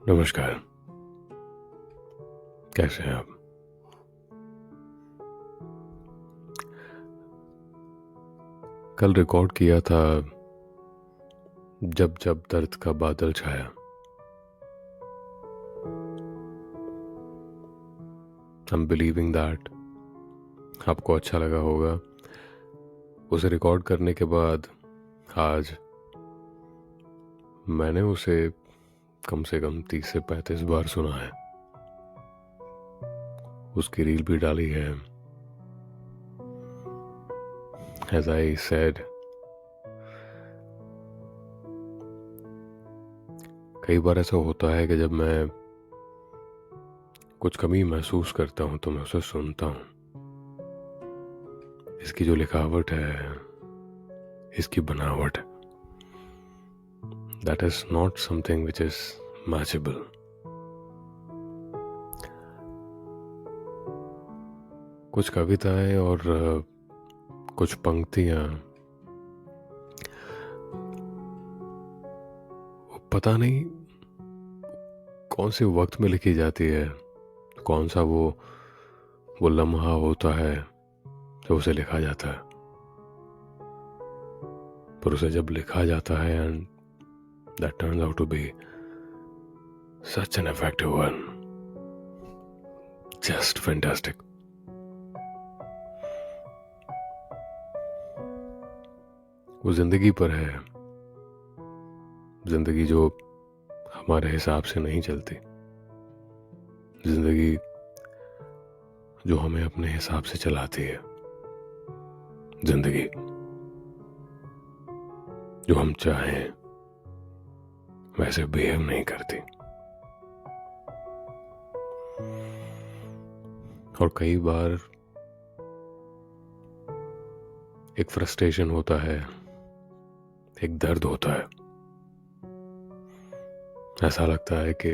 नमस्कार। कैसे हैं आप? कल रिकॉर्ड किया था जब जब दर्द का बादल छाया। आई एम बिलीविंग दैट आपको अच्छा लगा होगा। उसे रिकॉर्ड करने के बाद आज मैंने उसे कम से कम 30 से 35 बार सुना है। उसकी रील भी डाली है। एज आई सेड, कई बार ऐसा होता है कि जब मैं कुछ कमी महसूस करता हूँ तो मैं उसे सुनता हूँ। इसकी जो लिखावट है, इसकी बनावट है, that is not something which is matchable. कुछ कविताएं और कुछ पंक्तियां पता नहीं कौन से वक्त में लिखी जाती है, कौन सा वो लम्हा होता है जब उसे लिखा जाता है, पर उसे जब लिखा जाता है and that turns out to be such an effective one, just fantastic. वो जिंदगी पर है, जिंदगी जो हमारे हिसाब से नहीं चलती, जिंदगी जो हमें अपने हिसाब से चलाती है, जिंदगी जो हम चाहें वैसे बिहेव नहीं करती। और कई बार एक फ्रस्ट्रेशन होता है, एक दर्द होता है। ऐसा लगता है कि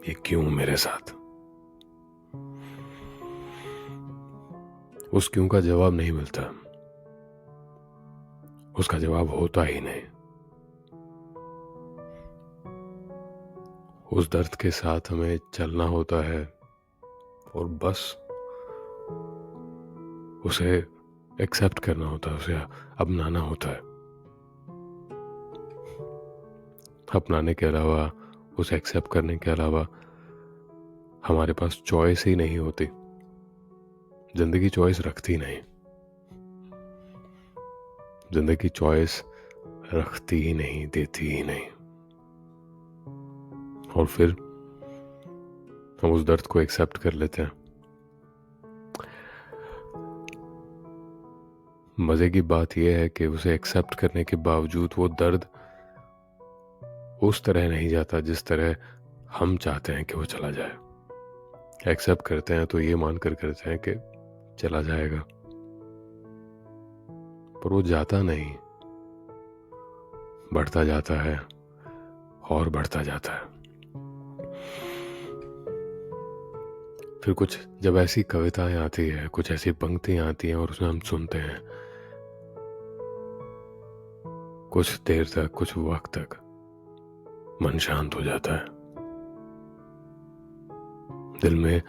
ये क्यों मेरे साथ। उस क्यों का जवाब नहीं मिलता, उसका जवाब होता ही नहीं। उस दर्द के साथ हमें चलना होता है और बस उसे एक्सेप्ट करना होता है, उसे अपनाना होता है। अपनाने के अलावा, उसे एक्सेप्ट करने के अलावा हमारे पास चॉइस ही नहीं होती। जिंदगी चॉइस रखती नहीं, जिंदगी चॉइस रखती ही नहीं, देती ही नहीं। और फिर हम उस दर्द को एक्सेप्ट कर लेते हैं। मजे की बात यह है कि उसे एक्सेप्ट करने के बावजूद वो दर्द उस तरह नहीं जाता जिस तरह हम चाहते हैं कि वो चला जाए। एक्सेप्ट करते हैं तो ये मानकर करते हैं कि चला जाएगा, पर वो जाता नहीं, बढ़ता जाता है और बढ़ता जाता है। फिर कुछ जब ऐसी कविताएं आती है, कुछ ऐसी पंक्तियां आती हैं और उसमें हम सुनते हैं, कुछ देर तक, कुछ वक्त तक मन शांत हो जाता है। दिल में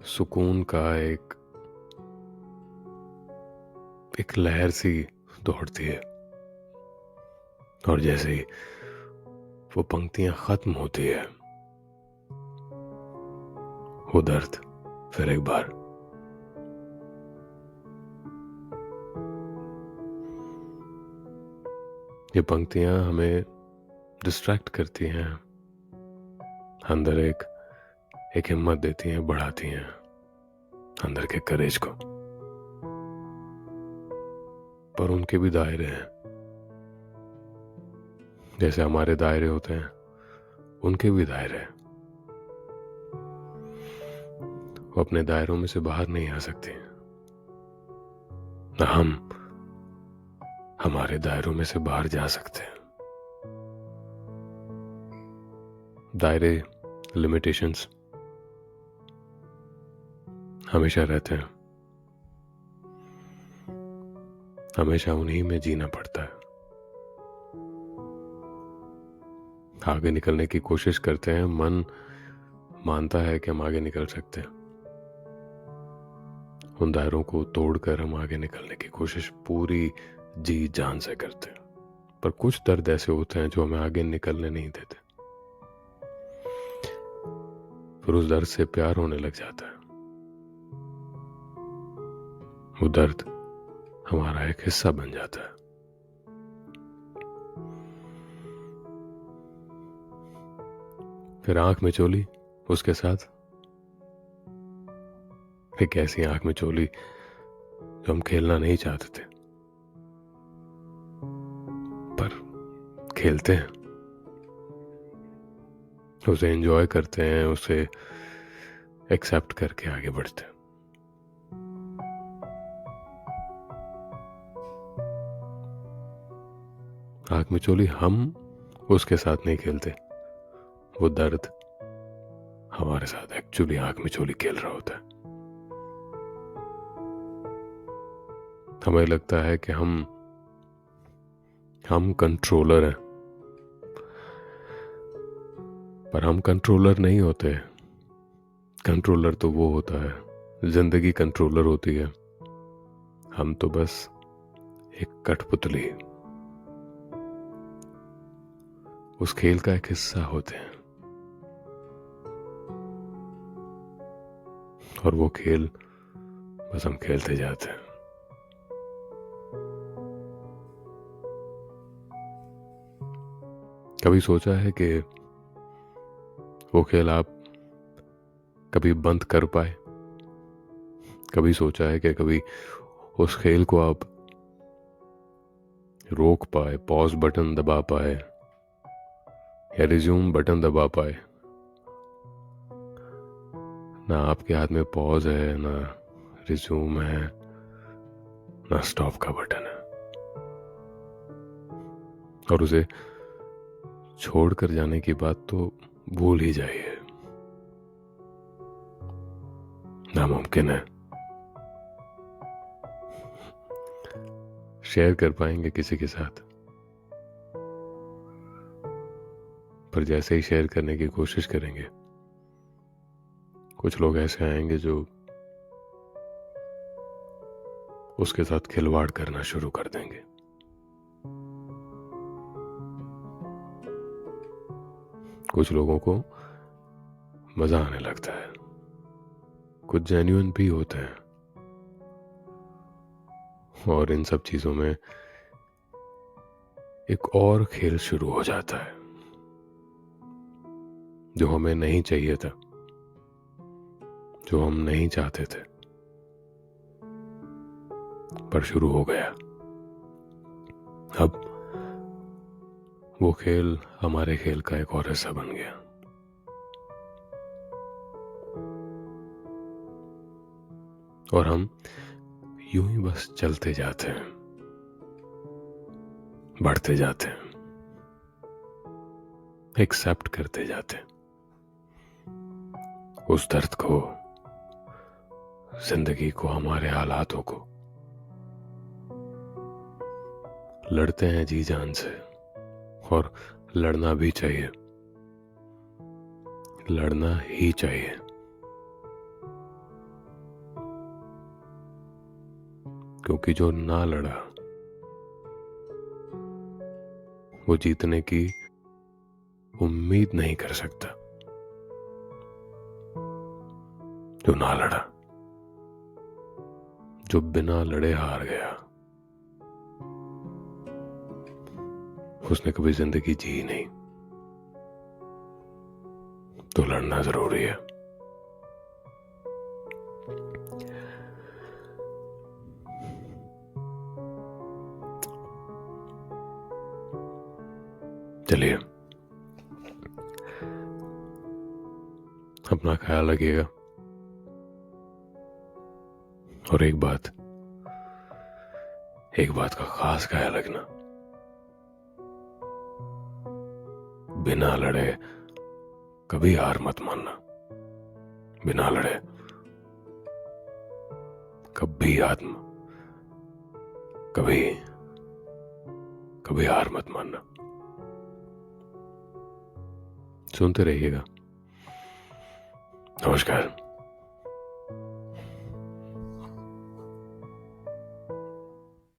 सुकून का एक लहर सी दौड़ती है। और जैसे ही वो पंक्तियां खत्म होती है, वो दर्द फिर एक बार ये पंक्तियां हमें डिस्ट्रैक्ट करती हैं, अंदर एक हिम्मत देती हैं, बढ़ाती हैं अंदर के करेज को। पर उनके भी दायरे हैं, जैसे हमारे दायरे होते हैं, उनके भी दायरे हैं। वो अपने दायरों में से बाहर नहीं आ सकती, न हम हमारे दायरों में से बाहर जा सकते हैं। दायरे, लिमिटेशंस हमेशा रहते हैं, हमेशा उन्हीं में जीना पड़ता है। आगे निकलने की कोशिश करते हैं, मन मानता है कि हम आगे निकल सकते हैं। उन दायरों को तोड़कर हम आगे निकलने की कोशिश पूरी जी जान से करते हैं, पर कुछ दर्द ऐसे होते हैं जो हमें आगे निकलने नहीं देते। फिर उस दर्द से प्यार होने लग जाता है। वो दर्द हमारा एक हिस्सा बन जाता है। फिर आंख में चोली उसके साथ, एक ऐसी आंख में चोली जो हम खेलना नहीं चाहते थे, पर खेलते हैं, उसे एंजॉय करते हैं, उसे एक्सेप्ट करके आगे बढ़ते हैं। आंख में चोली हम उसके साथ नहीं खेलते, वो दर्द हमारे साथ एक्चुअली आंख में चोली खेल रहा होता है। हमें लगता है कि हम कंट्रोलर हैं, पर हम कंट्रोलर नहीं होते। कंट्रोलर तो वो होता है, जिंदगी कंट्रोलर होती है, हम तो बस एक कठपुतली उस खेल का एक हिस्सा होते हैं। और वो खेल बस हम खेलते जाते हैं। कभी सोचा है कि वो खेल आप कभी बंद कर पाए? कभी सोचा है कि कभी उस खेल को आप रोक पाए, पॉज बटन दबा पाए या रिज्यूम बटन दबा पाए? ना आपके हाथ में पॉज है, ना रिज्यूम है, ना स्टॉप का बटन है। और उसे छोड़कर जाने की बात तो भूल ही जाइए, नामुमकिन है। शेयर कर पाएंगे किसी के साथ, पर जैसे ही शेयर करने की कोशिश करेंगे, कुछ लोग ऐसे आएंगे जो उसके साथ खिलवाड़ करना शुरू कर देंगे। कुछ लोगों को मजा आने लगता है, कुछ जेन्युइन भी होते हैं, और इन सब चीजों में एक और खेल शुरू हो जाता है जो हमें नहीं चाहिए था, जो हम नहीं चाहते थे, पर शुरू हो गया। अब वो खेल हमारे खेल का एक और हिस्सा बन गया। और हम यूं ही बस चलते जाते हैं, बढ़ते जाते हैं, एक्सेप्ट करते जाते हैं उस दर्द को, जिंदगी को, हमारे हालातों को। लड़ते हैं जी जान से, और लड़ना भी चाहिए, लड़ना ही चाहिए। क्योंकि जो ना लड़ा वो जीतने की उम्मीद नहीं कर सकता। जो ना लड़ा, जो बिना लड़े हार गया, उसने कभी जिंदगी जी नहीं। तो लड़ना जरूरी है। चलिए, अपना ख्याल रखिएगा। और एक बात का खास ख्याल रखना, बिना लड़े कभी हार मत मानना। बिना लड़े कभी हार मत मानना। सुनते रहिएगा। नमस्कार।